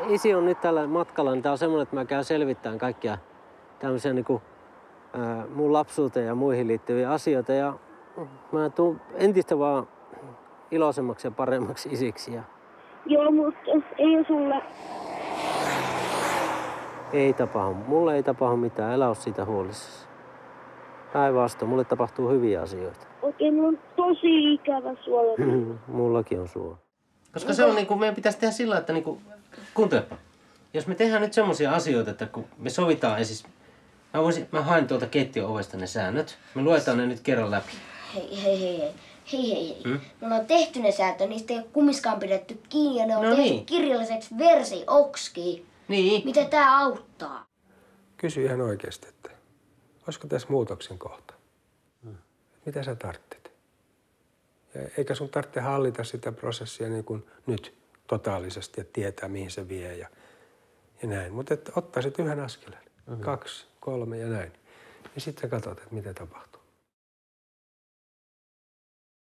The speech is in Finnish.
Isi on nyt tällä matkalla, niin tää on semmoinen, että mä käyn selvittämään kaikkia tämmöisiä niinku, mun lapsuuteen ja muihin liittyviä asioita. Ja mä tuun entistä vaan iloisemmaksi ja paremmaksi isiksi. Joo, mutta ei sulle. Ei tapahdu. Mulle ei tapahdu mitään. Älä oo siitä huolissasi. Päinvastoin. Mulle tapahtuu hyviä asioita. Okei, mulla on tosi ikävä suola. Mullakin on suo. Koska se on niinku, meidän pitäisi tehdä sillä, että niinku, kuuntelepa. Jos me tehdään nyt semmoisia asioita, että kun me sovitaan mä haen tuolta keittiön ovesta ne säännöt. Me luetaan ne nyt kerran läpi. Hei. Me ollaan tehty ne sääntö, niistä ei ole kummiskaan pidetty kiinni ja ne on tehty kirjalliseksi versioksikin. Niin. Mitä tää auttaa? Kysy ihan oikeasti, että olisiko tässä muutoksen kohta? Mitä sä tarvitset? Ja eikä sun tarvitse hallita sitä prosessia niin kuin nyt totaalisesti ja tietää, mihin se vie ja näin. Mutta ottaisit yhden askeleen, 2, 3 ja näin. Ja sitten sä katsot, että mitä tapahtuu.